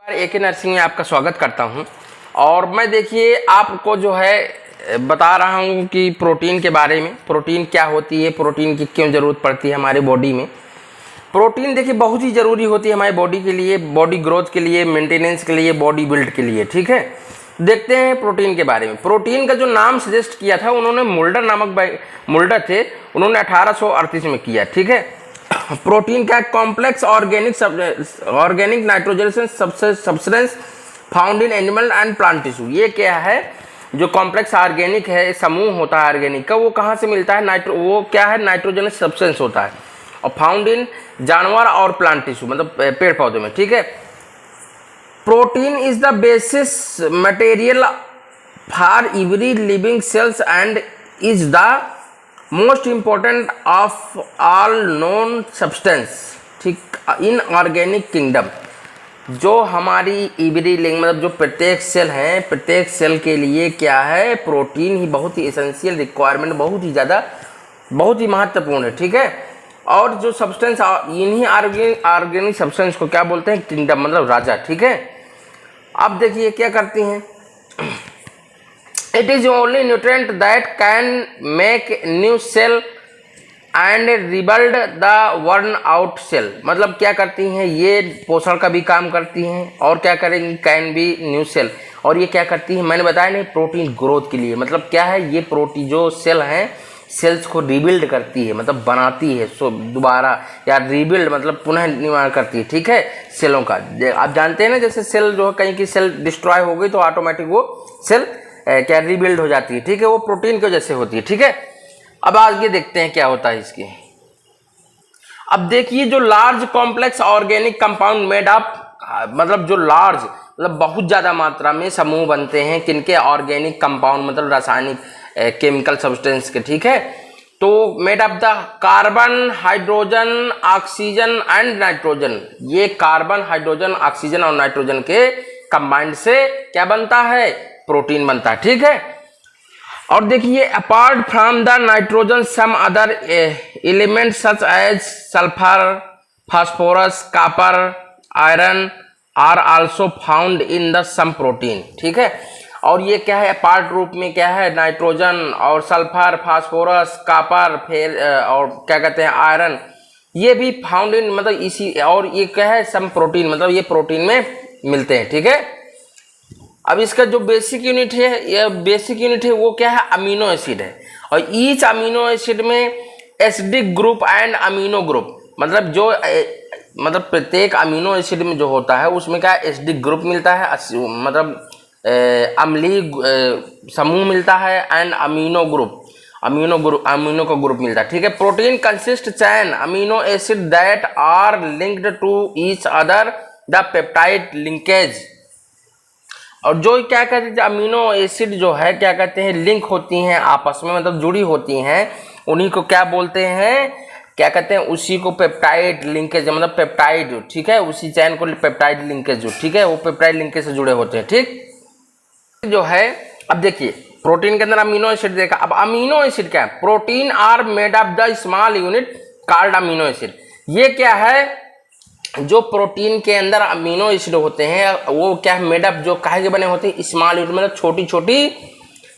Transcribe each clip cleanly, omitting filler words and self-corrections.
एके nursing में आपका स्वागत करता हूं। और मैं देखिए आपको जो है बता रहा हूं कि प्रोटीन के बारे में, प्रोटीन क्या होती है, प्रोटीन की क्यों ज़रूरत पड़ती है हमारे बॉडी में। प्रोटीन देखिए बहुत ही ज़रूरी होती है हमारी बॉडी के लिए, बॉडी ग्रोथ के लिए, मेंटेनेंस के लिए, बॉडी बिल्ड के लिए। ठीक है, देखते हैं प्रोटीन के बारे में। प्रोटीन का जो नाम सजेस्ट किया था उन्होंने मुल्डर नामक मुल्डर थे, उन्होंने 1838 में किया। ठीक है, प्रोटीन का complex organic nitrogen substance found in animal and plant tissue. ये क्या है, जो कॉम्प्लेक्स ऑर्गेनिक है, समूह होता है ऑर्गेनिक का, वो कहाँ से मिलता है? वो क्या है? नाइट्रोजन सब्सटेंस होता है और फाउंड इन जानवर और प्लांट टिश्यू, मतलब पेड़ पौधे में। ठीक है, protein is the basis material for every living cells and is the most important of all known substance. ठीक, इन ऑर्गेनिक किंगडम जो हमारी एवरी लिविंग मतलब जो प्रत्येक सेल है, प्रत्येक सेल के लिए क्या है? प्रोटीन ही बहुत ही एसेंशियल रिक्वायरमेंट, बहुत ही ज़्यादा, बहुत ही महत्वपूर्ण है। ठीक है, और जो सब्सटेंस, इन्हीं ऑर्गेनिक सब्सटेंस को क्या बोलते हैं? किंगडम, मतलब राजा। ठीक है, अब देखिए क्या करती हैं। It is only nutrient that can make new cell and rebuild the worn out cell। मतलब क्या करती हैं ये? पोषण का भी काम करती हैं और क्या करेंगी? Can be new cell. और ये क्या करती है? मैंने बताया नहीं, प्रोटीन ग्रोथ के लिए। मतलब क्या है ये? प्रोटीन जो सेल हैं, सेल्स को रिबिल्ड करती है, मतलब बनाती है दोबारा, या रिबिल्ड मतलब पुनः निर्माण करती है। ठीक है, सेलों का आप जानते हैं ना, जैसे सेल जो है कहीं की सेल डिस्ट्रॉय हो गई तो ऑटोमेटिक वो सेल क्या रिबिल्ड हो जाती है। ठीक है, वो प्रोटीन की वजह से होती है। ठीक है, अब आगे देखते हैं क्या होता है इसकी। अब देखिए, जो large complex organic compound made up, मतलब जो लार्ज मतलब बहुत ज्यादा मात्रा में समूह बनते हैं किनके? ऑर्गेनिक कंपाउंड, मतलब रासायनिक केमिकल सब्सटेंस के। ठीक है, तो made up the carbon, hydrogen, oxygen and nitrogen. ये कार्बन, हाइड्रोजन, ऑक्सीजन और नाइट्रोजन के कंबाइंड से क्या बनता है? प्रोटीन बनता है। ठीक है, और देखिए, apart from the nitrogen some other element such as sulphur, phosphorus, copper, iron are also found in the some protein. ठीक है, और ये क्या है? अपार्ट रूप में क्या है? नाइट्रोजन और सल्फर, फास्फोरस, कॉपर, फिर और क्या कहते हैं आयरन, ये भी फाउंड इन, मतलब इसी, और ये क्या है? सम प्रोटीन, मतलब ये प्रोटीन में मिलते हैं। ठीक है, अब इसका जो बेसिक यूनिट है, यह बेसिक यूनिट है वो क्या है? अमीनो एसिड है। और ईच अमीनो एसिड में acidic group and amino group, मतलब जो मतलब प्रत्येक अमीनो एसिड में जो होता है उसमें क्या? एसिडिक ग्रुप मिलता है, मतलब अम्लीय समूह मिलता है, एंड अमीनो का ग्रुप मिलता है। ठीक है, protein consist chain amino acid that are linked to each other the peptide linkage. और जो क्या कहते हैं, अमीनो एसिड जो है क्या कहते हैं? लिंक होती हैं आपस में, मतलब जुड़ी होती हैं, उन्हीं को क्या बोलते हैं? क्या कहते हैं? उसी को पेप्टाइड लिंकेज, मतलब पेप्टाइड। ठीक है, उसी चैन को पेप्टाइड लिंकेज। ठीक है, वो पेप्टाइड लिंकेज से जुड़े होते हैं। ठीक जो है, अब देखिए प्रोटीन के अंदर अमीनो एसिड देखा। अब अमीनो एसिड क्या है? Protein are made of the small unit called amino acid. ये क्या है? जो प्रोटीन के अंदर अमीनो एसिड होते हैं वो क्या है? मेड अप, जो काहे के बने होते हैं? स्मॉल यूनिट, मतलब छोटी छोटी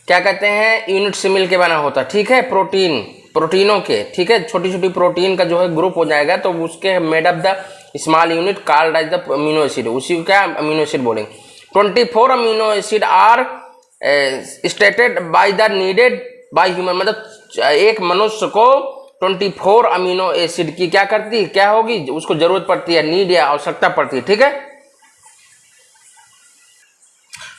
क्या कहते हैं? यूनिट से मिल के बना होता है। ठीक है, प्रोटीनों के। ठीक है, छोटी छोटी प्रोटीन का जो है ग्रुप हो जाएगा तो उसके made up the small unit called as the amino acid, उसी को क्या अमीनो एसिड बोलेंगे। 24 amino acid are stated by the needed by human, मतलब एक मनुष्य को 24 अमीनो एसिड की क्या करती है? क्या होगी? उसको जरूरत पड़ती है, नीड या आवश्यकता पड़ती है। ठीक है,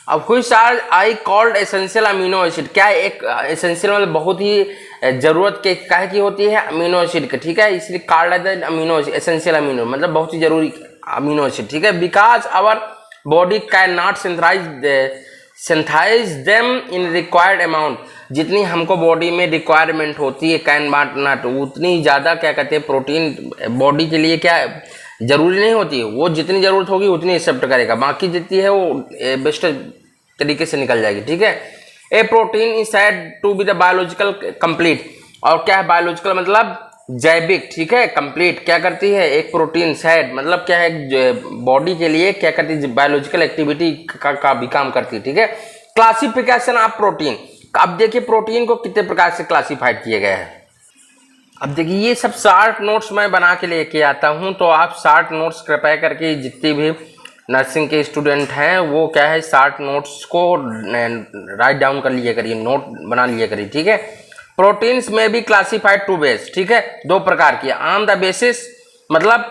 अब which are I called essential amino acid. क्या एक एसेंशियल मतलब बहुत ही जरूरत के काहे की होती है? अमीनो एसिड के। ठीक है, इसलिए called as amino acid, essential amino मतलब बहुत ही जरूरी अमीनो एसिड। ठीक है, because our body can not synthesise them in required amount. जितनी हमको बॉडी में रिक्वायरमेंट होती है, कैन नॉट, उतनी ज़्यादा क्या कहते हैं? प्रोटीन बॉडी के लिए क्या जरूरी नहीं होती है, वो जितनी जरूरत होगी उतनी एक्सेप्ट करेगा, बाकी जितनी है वो बेस्ट तरीके से निकल जाएगी। ठीक है, a protein is said to be the biological complete. और क्या है बायोलॉजिकल? मतलब जैविक, ठीक है, कंप्लीट क्या करती है, एक प्रोटीन शायद मतलब क्या है, बॉडी के लिए क्या करती है, बायोलॉजिकल एक्टिविटी का भी काम करती है, ठीक है। क्लासिफिकेशन ऑफ प्रोटीन, अब देखिए प्रोटीन को कितने प्रकार से क्लासिफाइड किया गया है। अब देखिए ये सब शार्ट नोट्स मैं बना के लेके आता हूँ, तो आप शार्ट नोट्स कृपया करके जितने भी नर्सिंग के स्टूडेंट हैं वो क्या है शार्ट नोट्स को राइट डाउन कर लिया करिए, नोट बना लिया करिए, ठीक है। प्रोटीन्स में भी क्लासिफाइड टू बेस, ठीक है, दो प्रकार की, ऑन द बेसिस मतलब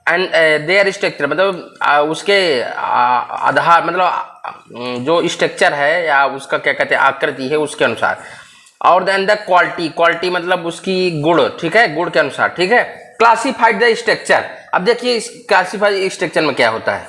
एंड देयर स्ट्रक्चर मतलब उसके आधार मतलब जो स्ट्रक्चर है या उसका क्या कहते हैं आकृति है उसके अनुसार, और देन द क्वालिटी, क्वालिटी मतलब उसकी गुण, ठीक है, गुण के अनुसार, ठीक है। क्लासिफाइड द स्ट्रक्चर, अब देखिए क्लासिफाइड स्ट्रक्चर में क्या होता है।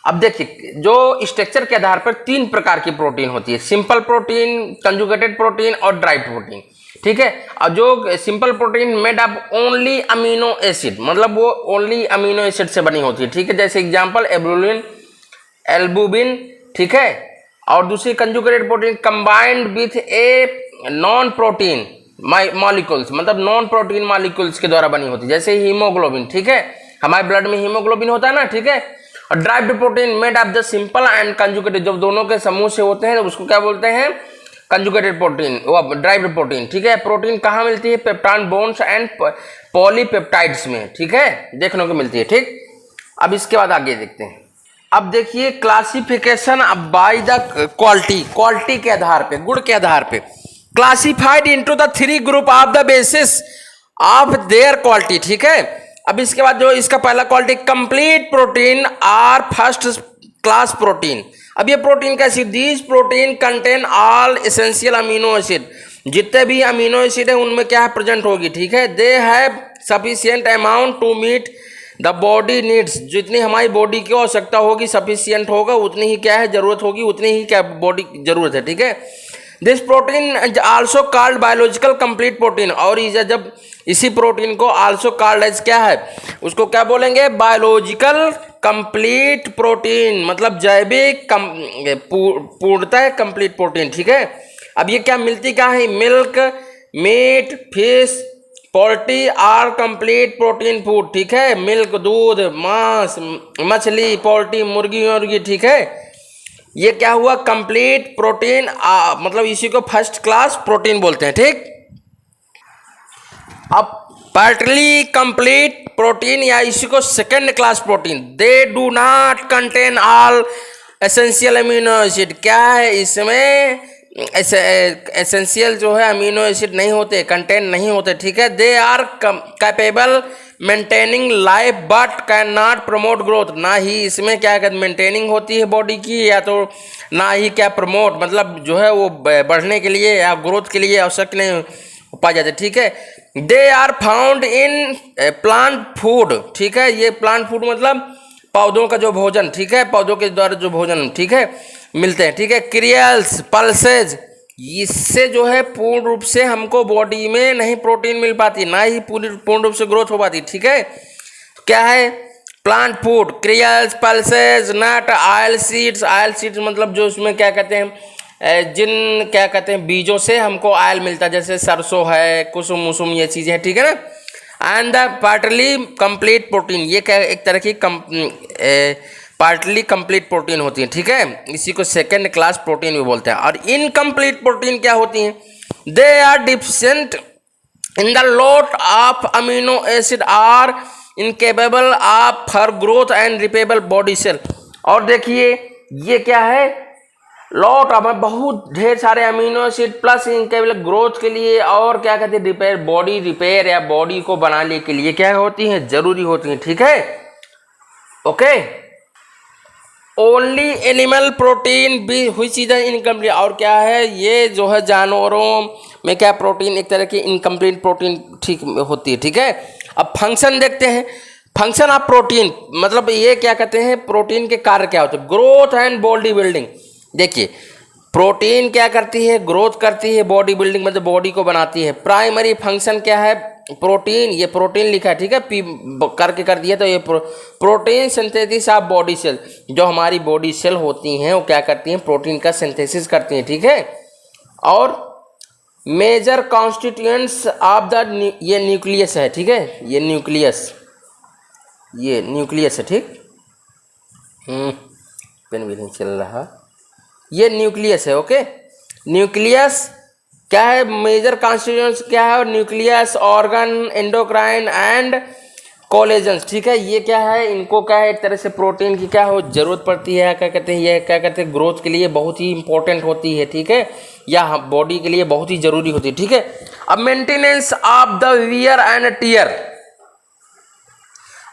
अब देखिए जो स्ट्रक्चर के आधार पर तीन प्रकार की प्रोटीन होती है, सिंपल प्रोटीन, कंजुगेटेड प्रोटीन और ड्राई प्रोटीन, ठीक है। और जो simple protein made up only amino acid, मतलब वो ओनली अमीनो एसिड से बनी होती है, ठीक है। जैसे एग्जांपल एल्बुमिन, ठीक है। और दूसरी conjugated protein combined with a non protein molecules, मतलब नॉन प्रोटीन मॉलिक्यूल्स के द्वारा बनी होती है, जैसे हीमोग्लोबिन, ठीक है, हमारे ब्लड में हीमोग्लोबिन होता है ना, ठीक है। और derived protein made of the simple and conjugated, जब दोनों के समूह से होते हैं तो उसको क्या बोलते हैं, कंजुगेटेड प्रोटीन, वो ड्राइव्ड प्रोटीन, ठीक है। प्रोटीन कहाँ मिलती है, पेप्टाइड बॉन्ड्स एंड पॉलीपेप्टाइड्स में, ठीक है, देखने को मिलती है, ठीक। अब इसके बाद आगे देखते हैं। अब देखिए क्लासिफिकेशन अब बाय द क्वालिटी, क्वालिटी के आधार पे, गुण के आधार पे, classified into the three group of the basis of their quality, ठीक है। अब इसके बाद जो इसका पहला quality complete protein are first class protein. अब ये प्रोटीन कैसी, these protein contain all essential amino acid, जितने भी अमीनो एसिड है उनमें क्या है प्रेजेंट होगी, ठीक है। They have sufficient amount to meet the body needs, जितनी हमारी बॉडी की आवश्यकता होगी सफिशिएंट होगा, उतनी ही क्या है जरूरत होगी, उतनी ही क्या बॉडी की जरूरत है, ठीक है। This protein is also called biological complete protein, और जब इसी प्रोटीन को आल्सो कॉल्ड एज क्या है, उसको क्या बोलेंगे, बायोलॉजिकल कंप्लीट प्रोटीन, मतलब जैविक पूर्णतः कंप्लीट प्रोटीन, ठीक है। अब ये क्या मिलती क्या है, milk, meat, fish, poultry are complete protein food, ठीक है। मिल्क दूध, मांस, मछली, पोल्ट्री मुर्गी, ठीक है। ये क्या हुआ, कंप्लीट प्रोटीन, मतलब इसी को फर्स्ट क्लास प्रोटीन बोलते हैं, ठीक। अब पार्टली कंप्लीट प्रोटीन या इसी को second class protein, they do not contain all essential amino acid, क्या है इसमें एसेंशियल जो है अमीनो एसिड नहीं होते, कंटेन नहीं होते, ठीक है। They are capable maintaining life but can not promote growth, ना ही इसमें क्या कहते मेंटेनिंग होती है बॉडी की, या तो ना ही क्या प्रमोट मतलब जो है वो बढ़ने के लिए या ग्रोथ के लिए आवश्यक नहीं पाए जाते, ठीक है। They are found in plant food, ठीक है। ये प्लांट फूड मतलब पौधों का जो भोजन, ठीक है, पौधों के द्वारा जो भोजन, ठीक है, मिलते हैं, ठीक है। क्रियल्स, पल्सेज, इससे जो है पूर्ण रूप से हमको बॉडी में नहीं प्रोटीन मिल पाती, ना ही पूर्ण रूप से ग्रोथ हो पाती, ठीक है। तो क्या है, प्लांट फूड, क्रियल्स, पल्सेज, नट, ऑयल सीड्स, ऑयल सीड्स मतलब जो उसमें क्या कहते हैं, जिन क्या कहते हैं बीजों से हमको ऑयल मिलता है, जैसे सरसों है, कुसुम वसुम, ये चीज़ें हैं, ठीक है ना। And the partly complete protein, ये क्या एक तरह की पार्टली कंप्लीट प्रोटीन होती है, ठीक है, इसी को सेकेंड क्लास प्रोटीन भी बोलते हैं। और इनकम्प्लीट प्रोटीन क्या होती हैं, they are deficient in the lot of amino acid are incapable of for growth and repairable body cell. और देखिए ये क्या है, लॉट ऑफ बहुत ढेर सारे amino acid plus incapable growth के लिए, और क्या कहते हैं रिपेयर, बॉडी रिपेयर या बॉडी को बनाने के लिए क्या होती हैं, जरूरी होती हैं, ठीक है, ओके। ओनली एनिमल प्रोटीन भी हुई चीज़ें इनकम्प्लीट, और क्या है ये जो है जानवरों में क्या प्रोटीन एक तरह की इनकम्प्लीट प्रोटीन ठीक होती है, ठीक है। अब फंक्शन देखते हैं, फंक्शन ऑफ प्रोटीन मतलब ये क्या कहते हैं, प्रोटीन के कार्य क्या होते हैं, ग्रोथ एंड बॉडी बिल्डिंग। देखिए प्रोटीन क्या करती है, ग्रोथ करती है, बॉडी बिल्डिंग मतलब बॉडी को बनाती है। प्राइमरी फंक्शन क्या है, प्रोटीन, ये प्रोटीन लिखा है, ठीक है, पी करके कर दिया, तो ये protein synthesis of body cell, जो हमारी बॉडी सेल होती हैं वो क्या करती हैं, प्रोटीन का सिंथेसिस करती हैं, ठीक है। और मेजर कॉन्स्टिट्यूएंट्स ऑफ द, ये न्यूक्लियस है, ठीक है, ये न्यूक्लियस है, ठीक। पेन भी नहीं चल रहा, ये न्यूक्लियस है, ओके। न्यूक्लियस क्या है, मेजर कॉन्स्टिट्यूएंट्स क्या है, न्यूक्लियस, ऑर्गन, एंडोक्राइन एंड कोलेजन्स, ठीक है। ये क्या है, इनको क्या है, एक तरह से प्रोटीन की क्या हो जरूरत पड़ती है, क्या कहते हैं, ये क्या कहते हैं, ग्रोथ के लिए बहुत ही इंपॉर्टेंट होती है, ठीक है, या बॉडी के लिए बहुत ही जरूरी होती है, ठीक है। अब maintenance of the wear and tear,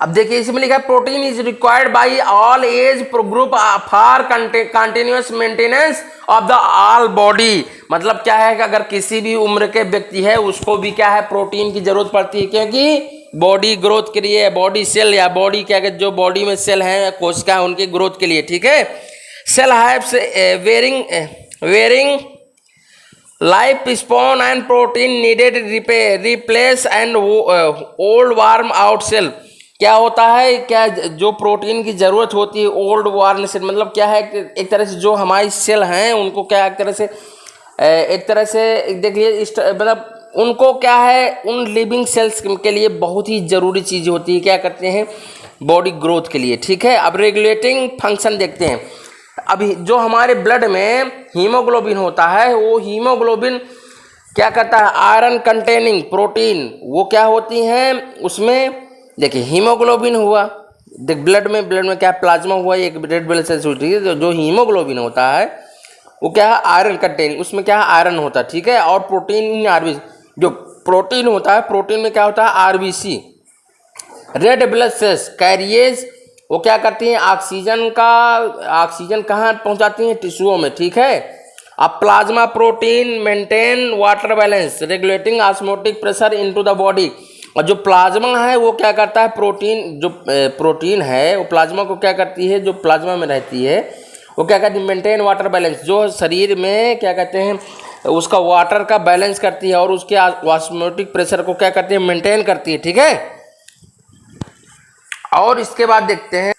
अब देखिए इसमें लिखा है protein is required by all age group for continuous maintenance of the all body. मतलब क्या है कि अगर किसी भी उम्र के व्यक्ति है उसको भी क्या है, प्रोटीन की जरूरत पड़ती है, क्योंकि बॉडी ग्रोथ के लिए, बॉडी सेल या बॉडी क्या जो बॉडी में सेल हैं, कोशिका है, उनकी ग्रोथ के लिए, ठीक है। Cell haves varying life span and protein needed replace and old worn out cell. क्या होता है, क्या जो प्रोटीन की जरूरत होती है ओल्ड वार्म सेल, मतलब क्या है, एक तरह से जो हमारी सेल हैं उनको क्या एक तरह से देखिए, मतलब उनको क्या है, उन लिविंग सेल्स के लिए बहुत ही ज़रूरी चीज़ होती है, क्या करते हैं, बॉडी ग्रोथ के लिए, ठीक है। अब रेगुलेटिंग फंक्शन देखते हैं। अभी जो हमारे ब्लड में हीमोग्लोबिन होता है, वो हीमोग्लोबिन क्या करता है, आयरन कंटेनिंग प्रोटीन, वो क्या होती हैं उसमें, देखिए हीमोग्लोबिन हुआ, देख ब्लड में क्या प्लाज्मा हुआ, एक रेड ब्लड सेल्स हुई, ठीक है। जो हीमोग्लोबिन होता है वो क्या है, आयरन कंटेनिंग, उसमें क्या है, आयरन होता है, ठीक है। और प्रोटीन आरबीसी, जो प्रोटीन होता है, प्रोटीन में क्या होता है, RBC, red blood cells carriers, वो क्या करती हैं, ऑक्सीजन कहाँ पहुंचाती हैं, टिश्यूओं में, ठीक है। अब plasma protein maintain water balance regulating osmotic pressure into the body. और जो प्लाज्मा है वो क्या करता है, प्रोटीन है वो प्लाज्मा को क्या करती है, जो प्लाज्मा में रहती है वो क्या करती है, मेंटेन वाटर बैलेंस, जो शरीर में क्या कहते हैं उसका वाटर का बैलेंस करती है और उसके ऑस्मोटिक प्रेशर को क्या करती है, मेंटेन करती है, ठीक है। और इसके बाद देखते हैं,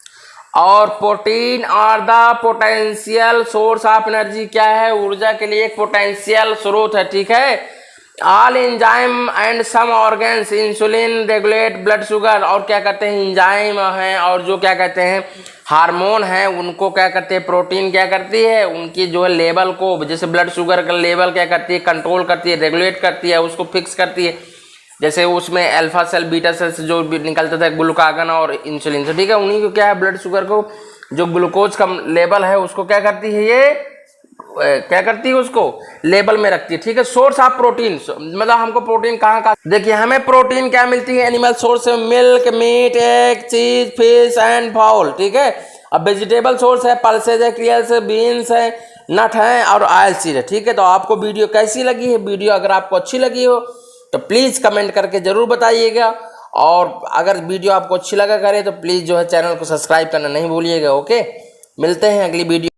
और protein are the potential source of energy, क्या है, ऊर्जा के लिए एक पोटेंशियल स्रोत है, ठीक है। All enzyme and some organs insulin regulate blood sugar, और क्या कहते हैं, एंजाइम हैं और जो क्या कहते हैं हार्मोन है, उनको क्या करते हैं, प्रोटीन क्या करती है, उनकी जो है लेवल को, जैसे ब्लड शुगर का लेवल क्या करती है, कंट्रोल करती है, रेगुलेट करती है, उसको फिक्स करती है। जैसे उसमें अल्फा सेल बीटा सेल से जो निकलता था ग्लूकागन और इंसुलिन से, ठीक है, उन्हीं को क्या है, ब्लड शुगर को जो ग्लूकोज का लेवल है उसको क्या करती है, ये क्या करती है, उसको लेवल में रखती है, ठीक है। सोर्स ऑफ प्रोटीन, मतलब हमको प्रोटीन कहाँ, देखिए हमें प्रोटीन क्या मिलती है, एनिमल सोर्स है, मिल्क, मीट, एग, चीज, फिश एंड फाउल, ठीक है। अब वेजिटेबल सोर्स है, पल्सेज है, क्रियल्स है, बीन्स है, नट है और ऑयल सीड है, ठीक है। तो आपको वीडियो कैसी लगी है, वीडियो अगर आपको अच्छी लगी हो तो प्लीज़ कमेंट करके ज़रूर बताइएगा, और अगर वीडियो आपको अच्छी लगा करे तो प्लीज़ जो है चैनल को सब्सक्राइब करना नहीं भूलिएगा, ओके। मिलते हैं अगली वीडियो।